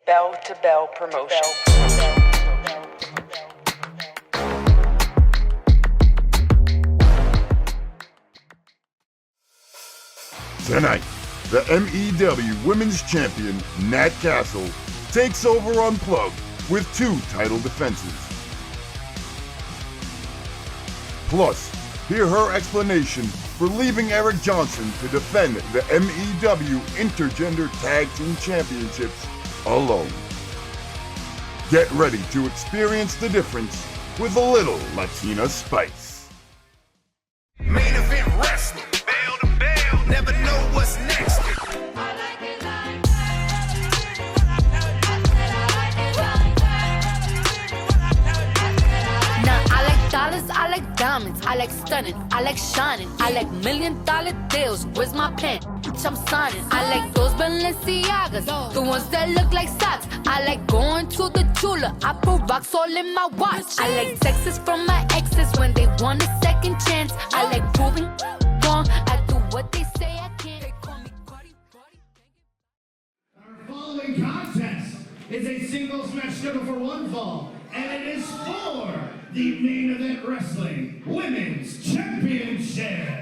Bell to Bell promotion. Tonight, the MEW Women's Champion, Nat Castle, takes over Unplugged with 2 title defenses. Plus, hear her explanation for leaving Eric Johnson to defend the MEW Intergender Tag Team Championships alone. Get ready to experience the difference with a little Latina Spice. Main event wrestling, bell to bell, never know what's next. Now I like dollars, I like diamonds, I like stunning, I like shining, I like $1 million deals. Where's my pen? Bitch, I'm signing. I like those Balenciagas, the ones that look like socks. I like going to the jeweler, I put rocks all in my watch. I like texts from my exes when they want a second chance. I like proving wrong, I do what they say I can't. They call me Cardi. Our following contest is a singles match scheduled for one fall, and it is for the Main Event Wrestling Women's Championship.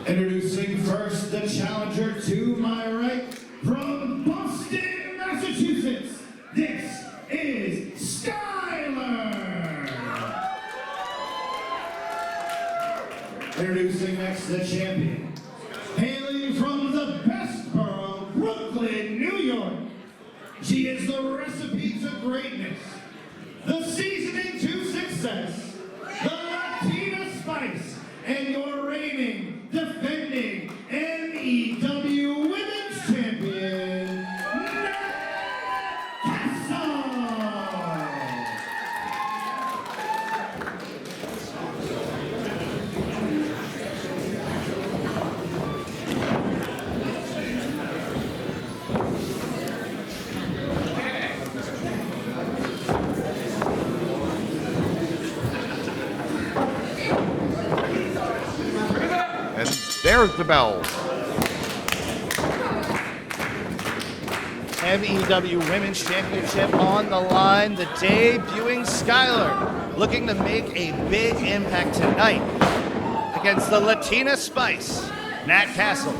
Introducing first the challenger to my right from Boston, Massachusetts. This is Skyler. Introducing next the champion, hailing from the best borough, Brooklyn, New York. She is the recipe to greatness, the seasoning to success, the Latina Spice, and your reigning, defending MEW Women's Champion, Nat Castle. There's the bell. MEW Women's Championship on the line. The debuting Skyler looking to make a big impact tonight against the Latina Spice, Nat Castle.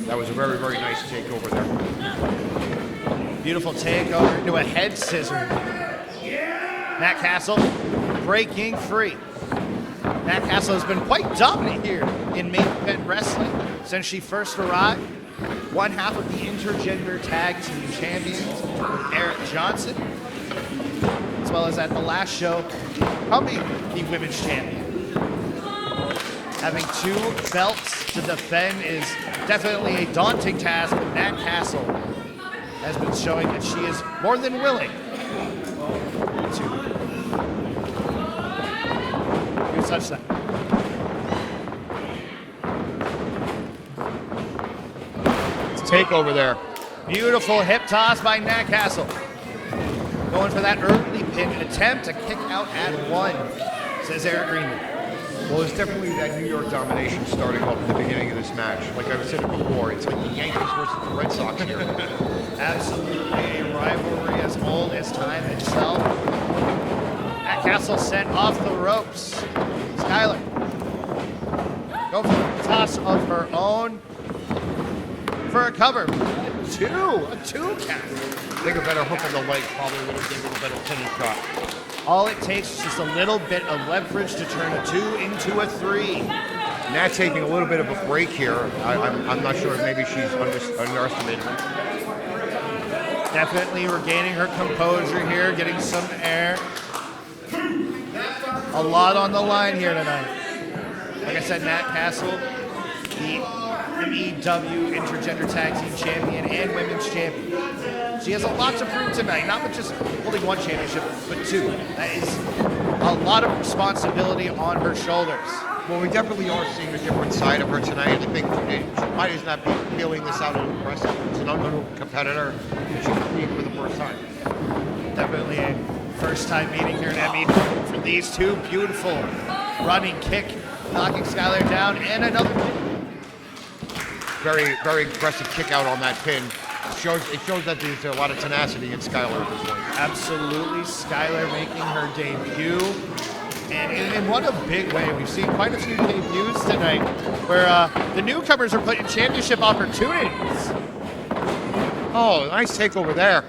That was a very, very nice takeover there. Beautiful takeover into a head scissor. Nat Castle breaking free. Nat Castle has been quite dominant here in Maine Event Wrestling since she first arrived. One half of the Intergender Tag Team Champions with Eric Johnson, as well as at the last show, probably the Women's Champion. Having 2 belts to defend is definitely a daunting task, but Nat Castle has been showing that she is more than willing to do such that. It's Takeover there. Beautiful hip toss by Nat Castle. Going for that early pin, an attempt to kick out at 1, says Eric Greenman. Well, there's definitely that New York domination starting off at the beginning of this match. Like I said before, it's like the Yankees versus the Red Sox here. Absolutely a rivalry as old as time itself. Nat Castle sent off the ropes. Skyler. Go for the toss of her own. For a cover. A 2 count. I think a better hook on the leg probably would have given a better finish shot. All it takes is just a little bit of leverage to turn a 2 into a 3. Nat taking a little bit of a break here. I'm not sure. Maybe she's underestimated him. Definitely regaining her composure here, getting some air. A lot on the line here tonight. Like I said, Nat Castle, the MEW Intergender Tag Team Champion and Women's Champion. She has a lot to prove tonight, not with just holding 1 championship, but 2. That is a lot of responsibility on her shoulders. Well, we definitely are seeing a different side of her tonight. I think she might as not be feeling this out of impressive. It's an unknown competitor, and she's competing for the first time. Definitely a first-time meeting here in MEW for these 2. Beautiful running kick, knocking Skyler down, and another pin. Very, very aggressive kick out on that pin. It shows that there's a lot of tenacity in Skyler at this point. Absolutely, Skyler making her debut. And in what a big way. We've seen quite a few debuts tonight where the newcomers are put in championship opportunities. Oh, nice takeover there.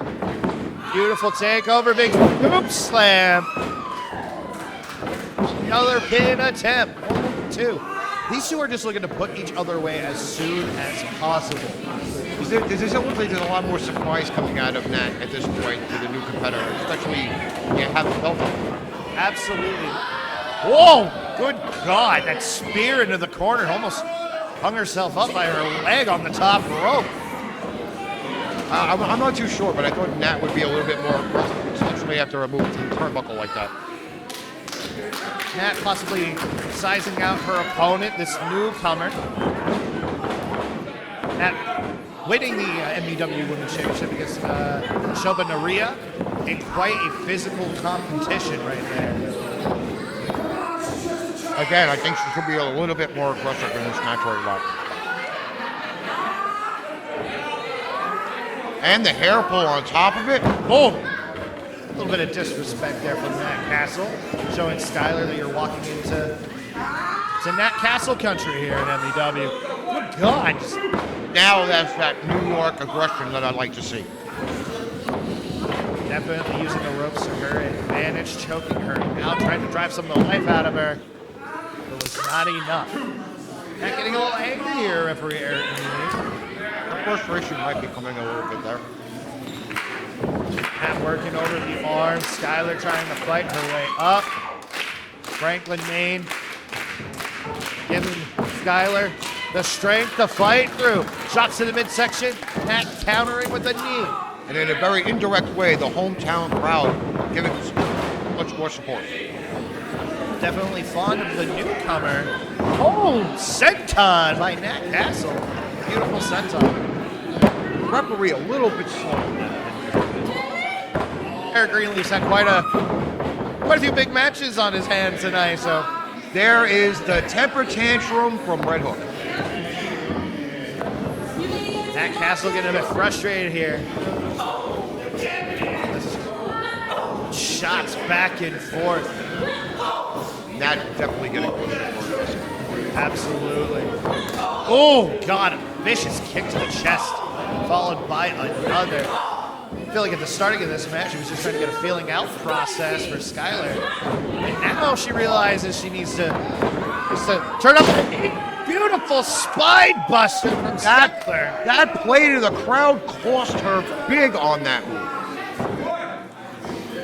Beautiful takeover, big hoop slam. Another pin attempt, 2. These 2 are just looking to put each other away as soon as possible. Does this look like there's a lot more surprise coming out of Nat at this point to the new competitor, especially having the belt on? Absolutely. Whoa! Good God, that spear into the corner almost hung herself up by her leg on the top rope. I'm not too sure, but I thought Nat would be a little bit more aggressive, especially after a move to the turnbuckle like that. Nat possibly sizing out her opponent, this newcomer. Nat winning the MEW Women's Championship against Shoba Naria in quite a physical competition right there. Again, I think she could be a little bit more aggressive in this match right now. And the hair pull on top of it. Boom! A little bit of disrespect there from Nat Castle, showing Skyler that you're walking into Nat Castle country here in MEW. Good God! Now that's that New York aggression that I'd like to see. Definitely using the ropes to her advantage, choking her out, trying to drive some of the life out of her. It was not enough. Nat getting a little angry here, referee Eric. The frustration might be coming a little bit there. Nat working over the arm. Skyler trying to fight her way up. Franklin, Maine giving Skyler the strength to fight through. Shots to the midsection. Nat countering with a knee. And in a very indirect way, the hometown crowd giving much more support. Definitely fond of the newcomer. Oh, senton by Nat Castle. Beautiful senton. Referee a little bit slow. Eric Greenleaf's had quite a few big matches on his hands tonight, so. There is the temper tantrum from Red Hook. Nat Castle getting a bit frustrated here. Shots back and forth. Nat definitely getting pushed. Absolutely. Oh, God, a vicious kick to the chest, followed by another. I feel like at the starting of this match, she was just trying to get a feeling out process for Skyler. And now she realizes she needs to turn up a beautiful spine buster from Skyler. That play to the crowd cost her big on that move.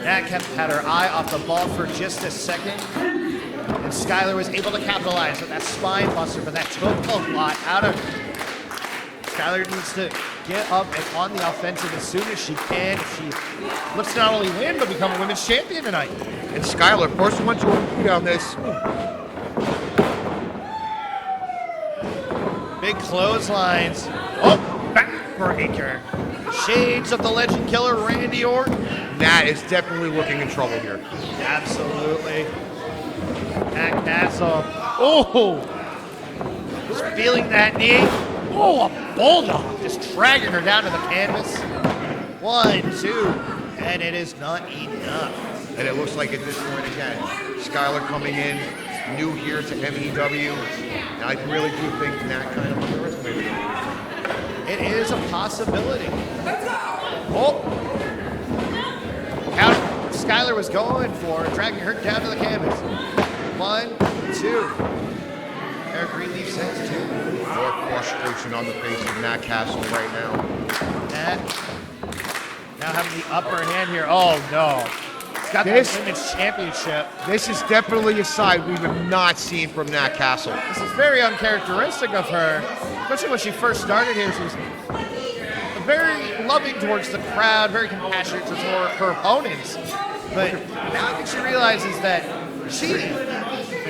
Nat had her eye off the ball for just a second. And Skyler was able to capitalize with that spine buster, but that took a lot out of her. Skyler needs to get up and on the offensive as soon as she can. She looks to not only win, but become a women's champion tonight. And Skyler, first one to a on this. Big clotheslines. Oh, backbreaker. Shades of the legend killer, Randy Orton. Nat is definitely looking in trouble here. Absolutely. Nat Castle. Oh! Just feeling that knee. Oh, a bulldog. Just dragging her down to the canvas. 1, 2, and it is not enough. And it looks like at this point again, Skyler coming in, new here to MEW. And I really do think Nat kind of underestimated her. It is a possibility. Oh! Count. Skyler was going for it, dragging her down to the canvas. 1, 2. Eric Greenleaf says 2. More frustration on the face of Nat Castle right now. Nat now having the upper hand here. Oh no. He's got the women's championship. This is definitely a side we have not seen from Nat Castle. This is very uncharacteristic of her, especially when she first started here. She was very loving towards the crowd, very compassionate towards her opponents. But now I think she realizes that she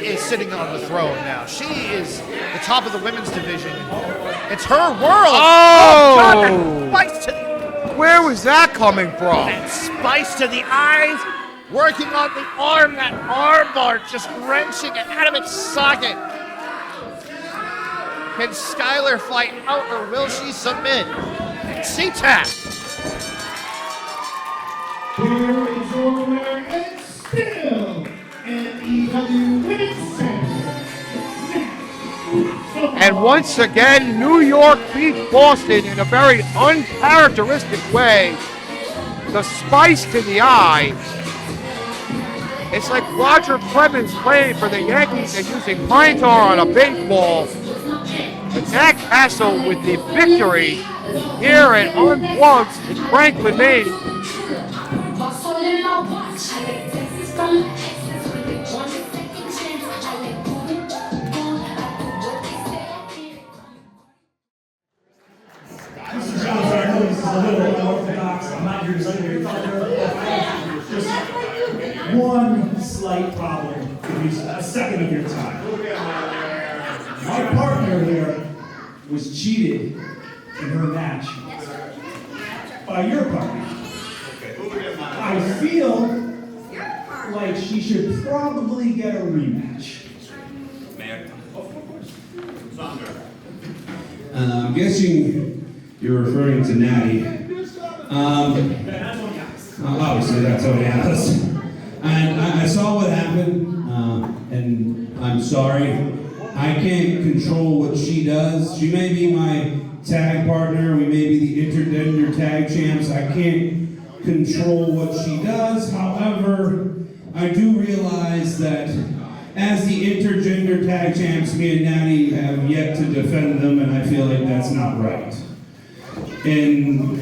is sitting on the throne now. She is the top of the women's division. It's her world. Oh! God, that spice to the, Where was that coming from? that spice to the eyes, working on the arm, that arm bar, just wrenching it out of its socket. Can Skyler fight out or will she submit? C-tap. Here is your winner and still MEW Women's Champion. And once again, New York beats Boston in a very uncharacteristic way. The spice to the eye. It's like Roger Clemens playing for the Yankees and using pine tar on a baseball. But Nat Castle with the victory here at Unplugged in Franklin, Maine. Mr. Johnson, I know this is a little unorthodox. I'm not here to say just one slight problem. Give me a second of your time. My partner here was cheated in her match by your partner. I feel like she should probably get a rematch. I'm guessing you're referring to Natty. Obviously, that's Tony Alice. And I saw what happened, and I'm sorry. I can't control what she does. She may be my tag partner. We may be the intergender tag champs. I can't control what she does. However, I do realize that as the intergender tag champs, me and Natty have yet to defend them, and I feel like that's not right. And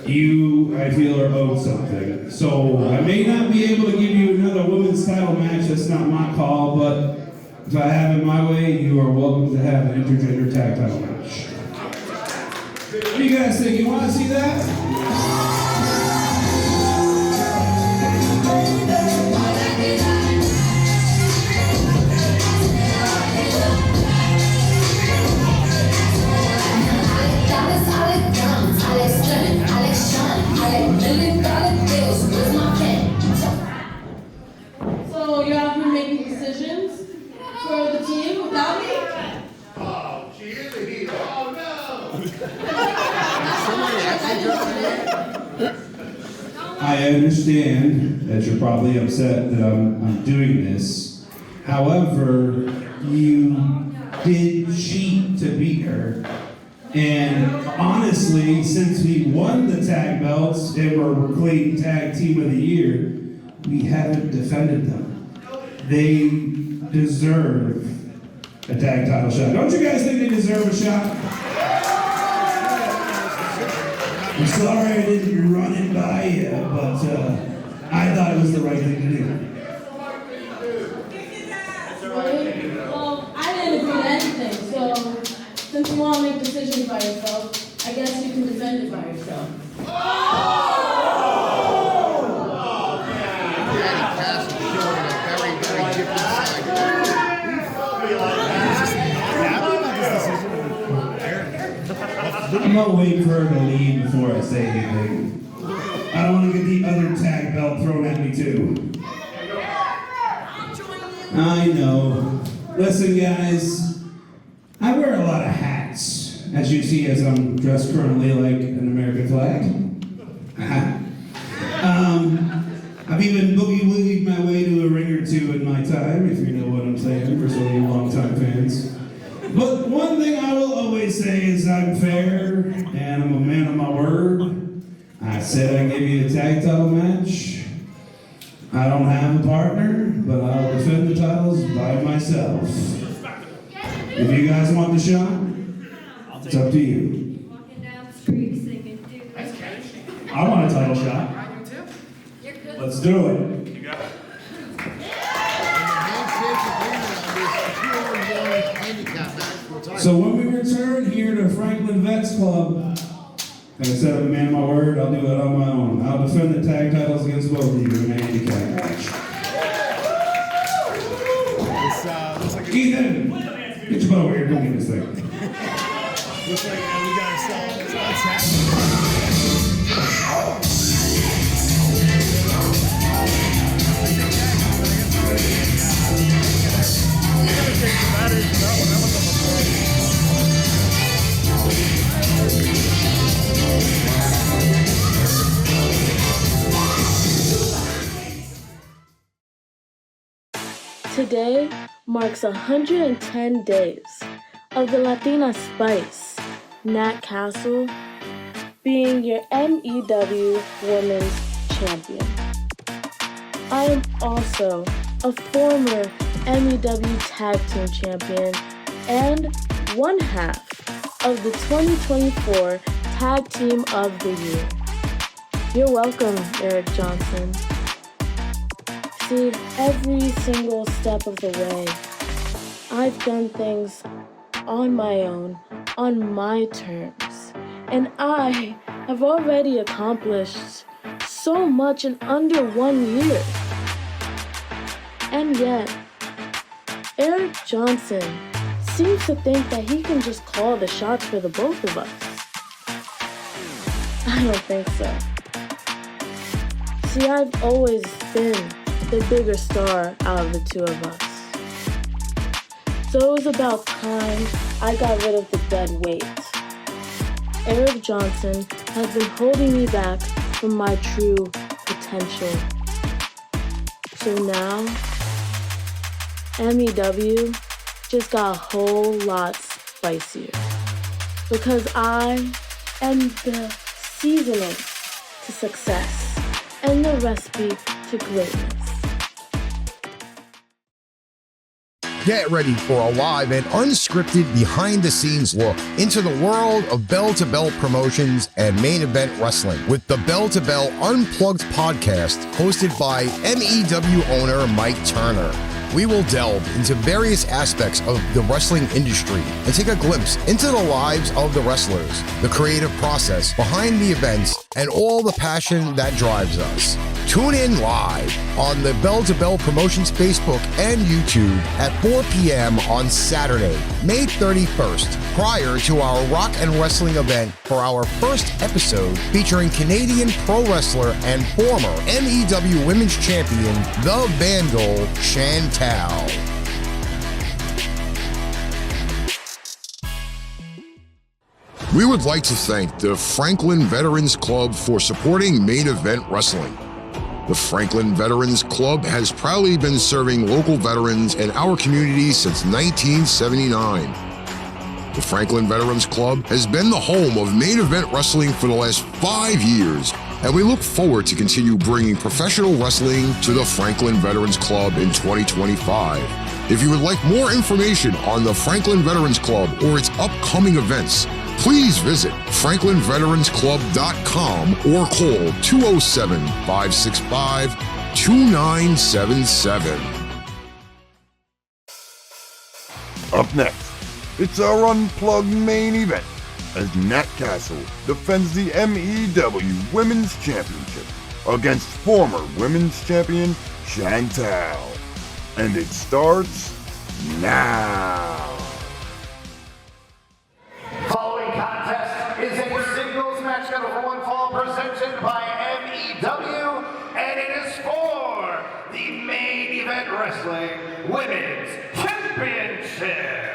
you, I feel, are owed something. So I may not be able to give you another women's title match. That's not my call, but if I have it my way, you are welcome to have an intergender tag title match. What do you guys think? You want to see that? So you have been making decisions for the team without me? Oh, she is a hero. Oh, no. I understand that you're probably upset that I'm doing this. However, you did cheat to beat her. And honestly, since we won the tag belts and were proclaimed tag team of the year, we haven't defended them. They deserve a tag title shot. Don't you guys think they deserve a shot? I'm sorry I didn't run it by you, but I thought it was the right thing to do. Since you want to make decisions by yourself, I guess you can defend it by yourself. I'm not waiting for her to leave before I say anything. I don't want to get the other tag belt thrown at me too. I know. Listen, guys, I wear a lot of hats, as you see as I'm dressed currently like an American flag. I've even boogie-woogied my way to a ring or two in my time, if you know what I'm saying, for some of you long-time fans. But one thing I will always say is I'm fair, and I'm a man of my word. I said I'd give you a tag title match. I don't have a partner, but I'll defend the titles by myself. If you guys want the shot, it's up to you. Walking down the street singing, dude. I want a title shot. Let's do it. You got it. So when we return here to Franklin Vets Club, like I said, I'm a man of my word, I'll do it on my own. I'll defend the tag titles against both of you in a handicap match. Ethan, get your butt over here, go get this thing. Looks like we got ourselves. What's happening? Today marks 110 days of the Latina Spice, Nat Castle, being your MEW Women's Champion. I am also a former MEW Tag Team Champion and one half of the 2024 Tag Team of the Year. You're welcome, Eric Johnson. See, every single step of the way, I've done things on my own, on my terms, and I have already accomplished so much in under 1 year. And yet, Eric Johnson seems to think that he can just call the shots for the both of us. I don't think so. See, I've always been the bigger star out of the two of us. So it was about time I got rid of the dead weight. Eric Johnson has been holding me back from my true potential. So now, MEW just got a whole lot spicier. Because I am the seasoning to success and the recipe to greatness. Get ready for a live and unscripted behind-the-scenes look into the world of Bell to Bell promotions and main event wrestling with the Bell to Bell Unplugged podcast hosted by MEW owner Mike Turner. We will delve into various aspects of the wrestling industry and take a glimpse into the lives of the wrestlers, the creative process behind the events, and all the passion that drives us. Tune in live on the Bell to Bell Promotions Facebook and YouTube at 4 p.m. on Saturday, May 31st, prior to our rock and wrestling event for our first episode featuring Canadian pro wrestler and former MEW Women's Champion, the Vandal, Chantel. We would like to thank the Franklin Veterans Club for supporting Main Event Wrestling. The Franklin Veterans Club has proudly been serving local veterans in our community since 1979. The Franklin Veterans Club has been the home of Main Event Wrestling for the last 5 years, and we look forward to continue bringing professional wrestling to the Franklin Veterans Club in 2025. If you would like more information on the Franklin Veterans Club or its upcoming events, please visit franklinveteransclub.com or call 207-565-2977. Up next, It's our Unplugged main event as Nat Castle defends the MEW Women's Championship against former Women's Champion Chantel. And it starts now. Following contest is a singles match scheduled for one fall presented by MEW, and it is for the Main Event Wrestling Women's Championship.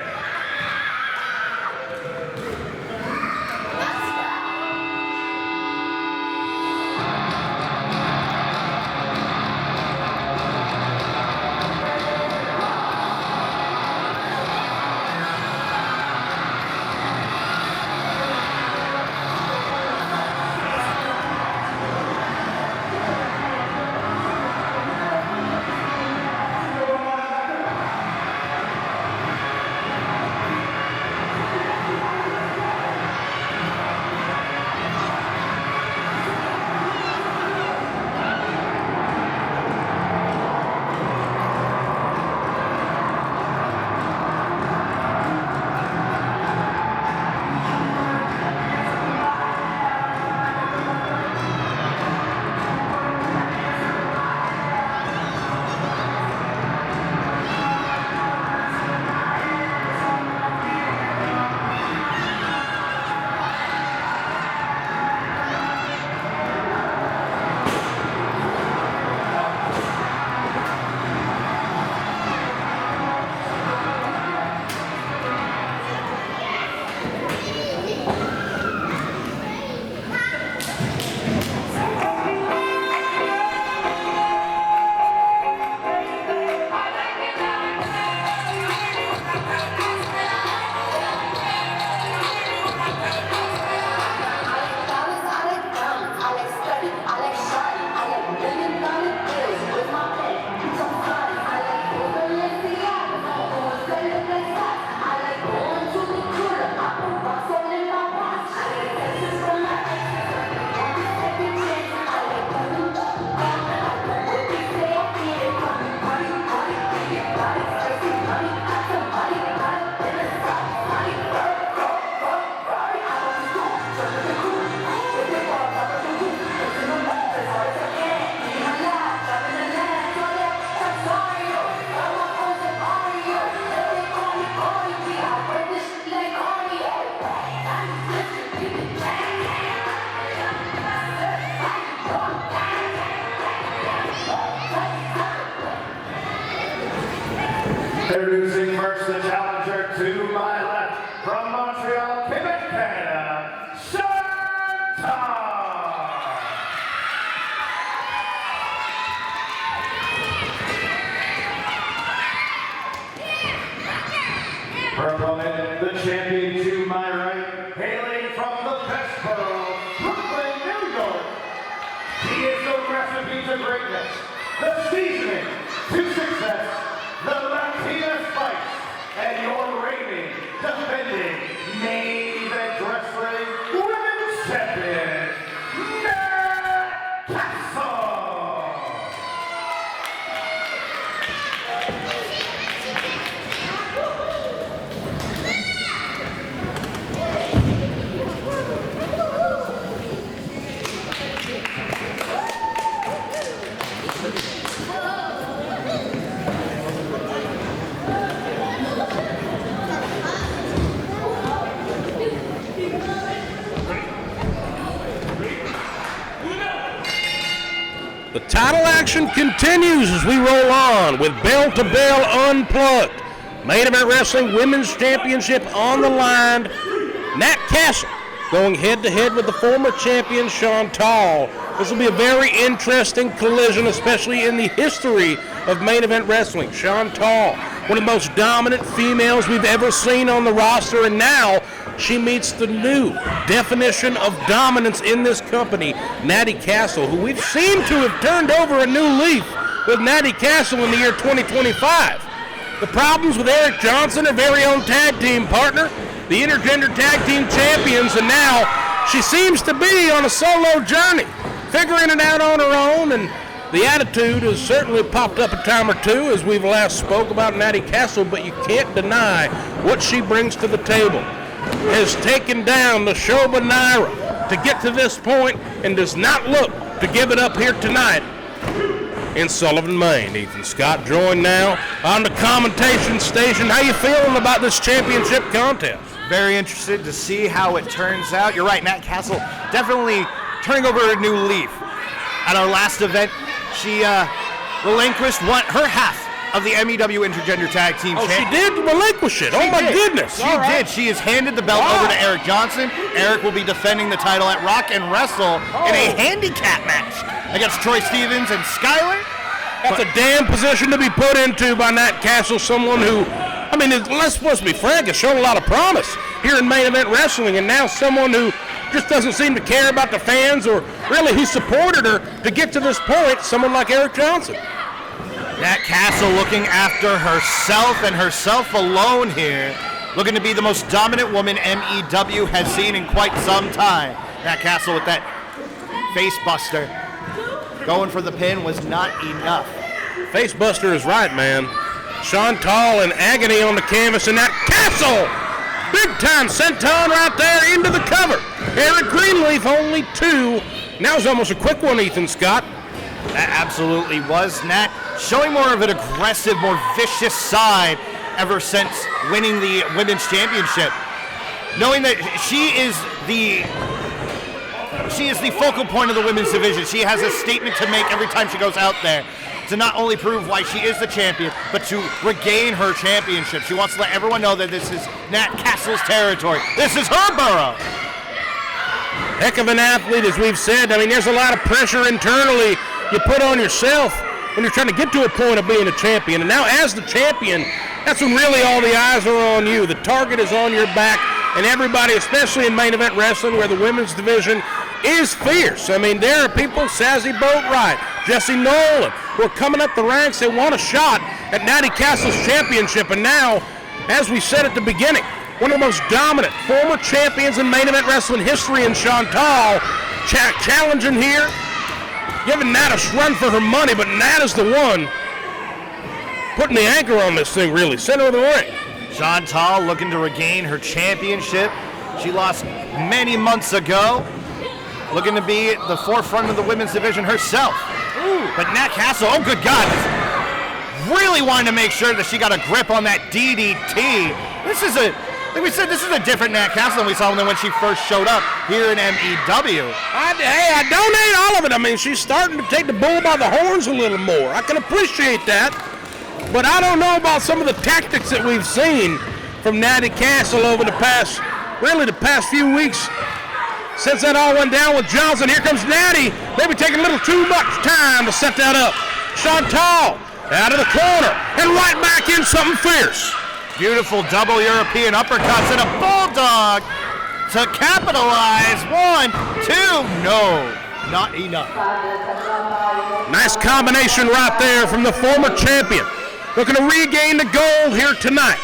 Introducing first the challenger to my left, from Montreal, Quebec, Canada, Chantel. Her opponent, the champion to my right, hailing from the best borough, Brooklyn, New York. He is the recipe to greatness, the seasoning to success, the Latina Spice, and your reigning, defending Main Event Wrestling Women's Champion, Nat Castle. The title action continues as we roll on with Bell to Bell Unplugged. Main Event Wrestling Women's Championship on the line. Nat Castle going head-to-head with the former champion Chantel. This will be a very interesting collision, especially in the history of Main Event Wrestling. Chantel, one of the most dominant females we've ever seen on the roster, and now she meets the new definition of dominance in this company, Natty Castle, who we've seemed to have turned over a new leaf with Natty Castle in the year 2025. The problems with Eric Johnson, her very own tag team partner, the intergender tag team champions, and now she seems to be on a solo journey, figuring it out on her own, and The attitude has certainly popped up a time or two as we've last spoke about Nat Castle, but you can't deny what she brings to the table. Has taken down the Shoba Naira to get to this point and does not look to give it up here tonight in Sullivan, Maine. Ethan Scott joined now on the commentation station. How you feeling about this championship contest? Very interested to see how it turns out. You're right, Nat Castle definitely turning over a new leaf. At our last event, she relinquished her half of the MEW Intergender Tag Team She did relinquish it. Oh, my goodness. She did. She has handed the belt over to Eric Johnson. Eric will be defending the title at Rock and Wrestle in a handicap match against Troy Stevens and Skyler. That's a damn position to be put into by Nat Castle, someone who, I mean, let's be frank, has shown a lot of promise here in main event wrestling, and now someone who just doesn't seem to care about the fans or really who supported her to get to this point, someone like Eric Johnson. Nat Castle looking after herself and herself alone here, looking to be the most dominant woman MEW has seen in quite some time. Nat Castle with that face buster. Going for the pin was not enough. Face buster is right, man. Chantel in agony on the canvas, and Nat Castle! Big time senton right there into the cover. Eric Greenleaf only 2. Now it's almost a quick one, Ethan Scott. That absolutely was. Nat showing more of an aggressive, more vicious side ever since winning the women's championship. Knowing that she is the focal point of the women's division. She has a statement to make every time she goes out there to not only prove why she is the champion, but to regain her championship. She wants to let everyone know that this is Nat Castle's territory. This is her borough. Heck of an athlete, as we've said. I mean, there's a lot of pressure internally you put on yourself when you're trying to get to a point of being a champion. And now as the champion, that's when really all the eyes are on you. The target is on your back, and everybody, especially in main event wrestling where the women's division is fierce. I mean, there are people, Sassy Boatwright, Jesse Nolan, who are coming up the ranks. They want a shot at Natty Castle's championship. And now, as we said at the beginning, one of the most dominant former champions in main event wrestling history in Chantel, challenging here, giving Nat a run for her money, but Nat is the one putting the anchor on this thing, really, center of the ring. Chantel looking to regain her championship. She lost many months ago. Looking to be at the forefront of the women's division herself. But Nat Castle, oh good God, really wanting to make sure that she got a grip on that DDT. Like we said, this is a different Nat Castle than we saw when she first showed up here in MEW. I donate all of it. I mean, she's starting to take the bull by the horns a little more. I can appreciate that. But I don't know about some of the tactics that we've seen from Natty Castle over the past few weeks. Since that all went down with Johnson, here comes Natty. Maybe taking a little too much time to set that up. Chantel out of the corner and right back in something fierce. Beautiful double European uppercuts and a bulldog to capitalize. 1, 2, no, not enough. Nice combination right there from the former champion. Looking to regain the gold here tonight.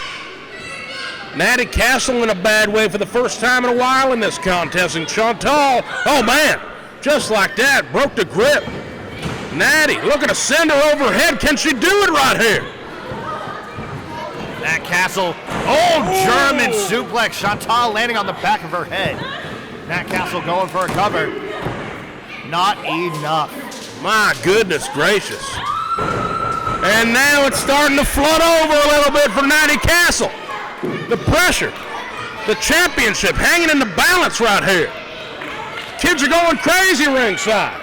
Natty Castle in a bad way for the first time in a while in this contest. And Chantel, oh man, just like that, broke the grip. Natty looking to send her overhead. Can she do it right here? Nat Castle, German suplex. Chantel landing on the back of her head. Nat Castle going for a cover. Not enough. My goodness gracious. And now it's starting to flood over a little bit for Natty Castle. The pressure, the championship hanging in the balance right here. Kids are going crazy ringside.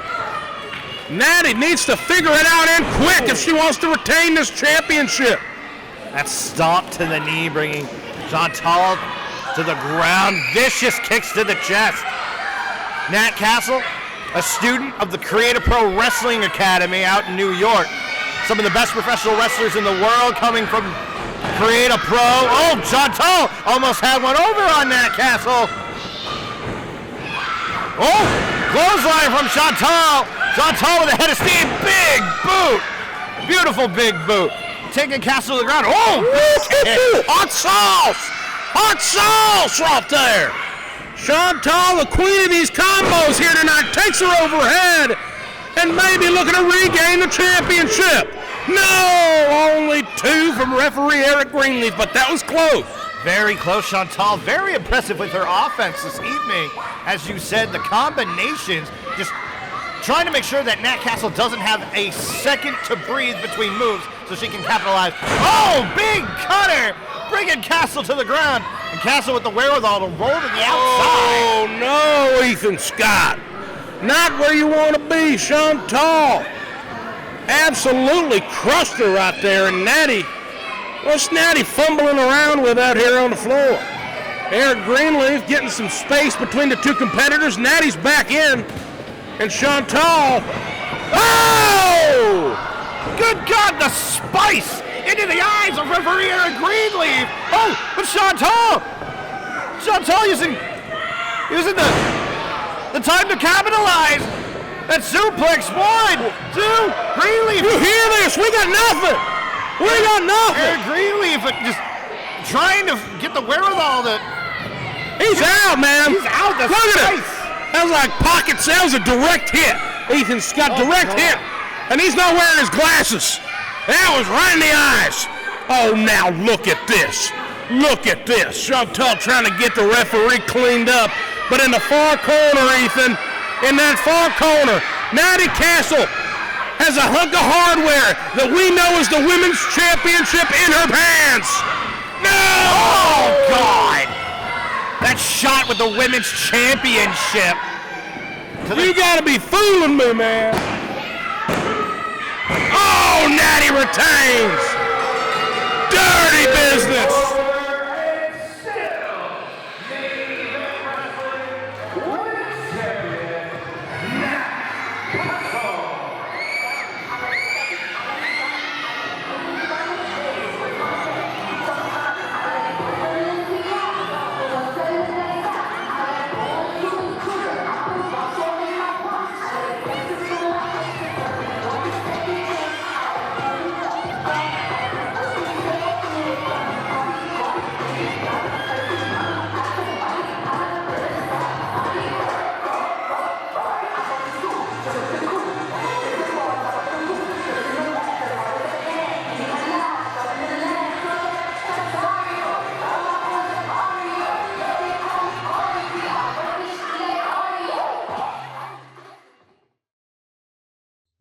Natty needs to figure it out and quick if she wants to retain this championship. That stomp to the knee, bringing Chantel to the ground. Vicious kicks to the chest. Nat Castle, a student of the Creative Pro Wrestling Academy out in New York. Some of the best professional wrestlers in the world coming from Creative Pro. Oh, Chantel almost had one over on Nat Castle. Oh, clothesline from Chantel. Chantel with a head of steam. Big boot. Beautiful big boot. Taking Castle to the ground. Oh, hot sauce. Hot sauce right there. Chantel, the queen of these combos here tonight, takes her overhead. and maybe looking to regain the championship. No, only 2 from referee Eric Greenleaf, but that was close. Very close, Chantal. Very impressive with her offense this evening. As you said, the combinations, just trying to make sure that Nat Castle doesn't have a second to breathe between moves so she can capitalize. Oh, big cutter! Bringing Castle to the ground. And Castle with the wherewithal to roll to the outside. Oh, no, Ethan Scott. Not where you want to be, Chantal. Absolutely crushed her right there, and Natty, what's Natty fumbling around with out here on the floor? Eric Greenleaf getting some space between the 2 competitors. Natty's back in, and Chantal, oh! Good God, the spice into the eyes of referee Eric Greenleaf. Oh, but Chantal using the time to capitalize. That suplex, 1, 2, Greenleaf. You hear this? We got nothing. Eric Greenleaf just trying to get the wherewithal to. He's out, man. He's out. Look at it. That was like pocket sales, a direct hit. Ethan Scott, direct hit. And he's not wearing his glasses. That was right in the eyes. Oh, now look at this. Look at this. Chantal trying to get the referee cleaned up. But in the far corner, Ethan, in that far corner, Nat Castle has a hunk of hardware that we know is the women's championship in her pants. No! Oh, God! That shot with the women's championship. You gotta be fooling me, man. Oh, Natty retains. Dirty business.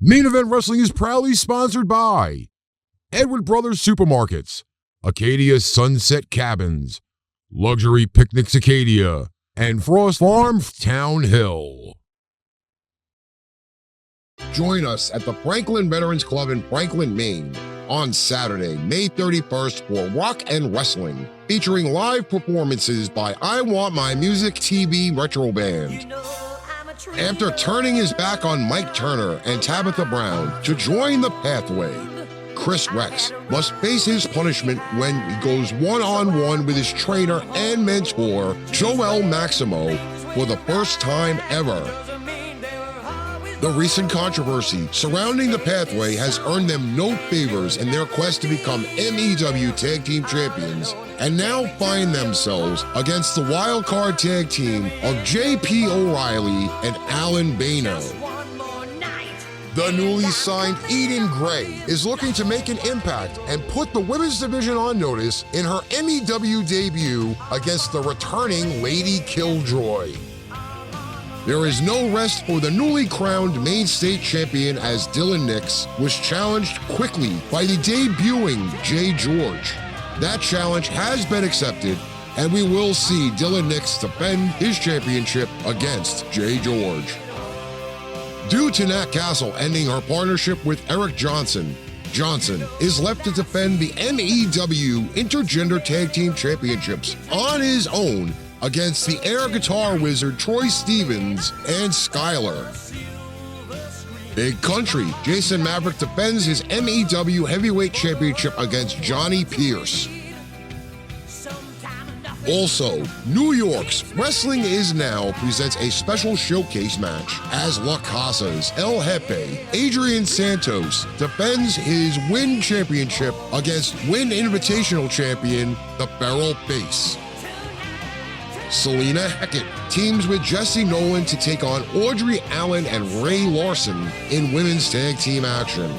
Main Event Wrestling is proudly sponsored by Edward Brothers Supermarkets, Acadia Sunset Cabins, Luxury Picnics Acadia, and Frost Farm Town Hill. Join us at the Franklin Veterans Club in Franklin, Maine on Saturday, May 31st for Rock and Wrestling, featuring live performances by I Want My Music TV Retro Band. After turning his back on Mike Turner and Tabitha Brown to join the Pathway, Chris Rex must face his punishment when he goes one-on-one with his trainer and mentor, Joel Maximo, for the first time ever. The recent controversy surrounding the Pathway has earned them no favors in their quest to become MEW Tag Team Champions, and now find themselves against the wild card tag team of JP O'Reilly and Alan Bano. The newly signed Eden Gray is looking to make an impact and put the women's division on notice in her MEW debut against the returning Lady Killjoy. There is no rest for the newly crowned Maine State Champion as Dylan Nix was challenged quickly by the debuting Jay George. That challenge has been accepted, and we will see Dylan Nix defend his championship against Jay George. Due to Nat Castle ending her partnership with Eric Johnson, Johnson is left to defend the MEW Intergender Tag Team Championships on his own against the air guitar wizard Troy Stevens and Skyler. Big Country, Jason Maverick defends his MEW Heavyweight Championship against Johnny Pierce. Also, New York's Wrestling Is Now presents a special showcase match as La Casa's El Jefe, Adrian Santos, defends his Win Championship against Win Invitational Champion, the Feral Face. Selena Heckett teams with Jessie Nolan to take on Audrey Allen and Ray Larson in women's tag team action.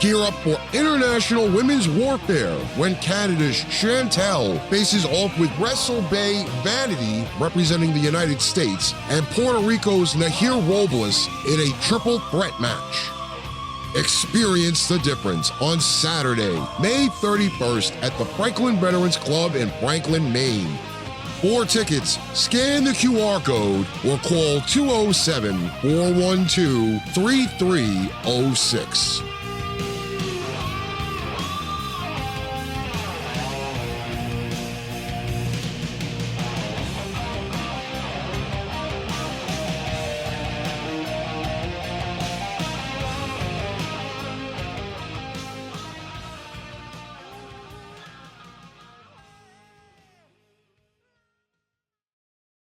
Gear up for International Women's Warfare when Canada's Chantel faces off with Wrestle Bay Vanity, representing the United States, and Puerto Rico's Nahir Robles in a triple threat match. Experience the difference on Saturday, May 31st at the Franklin Veterans Club in Franklin, Maine. For tickets, scan the QR code or call 207-412-3306.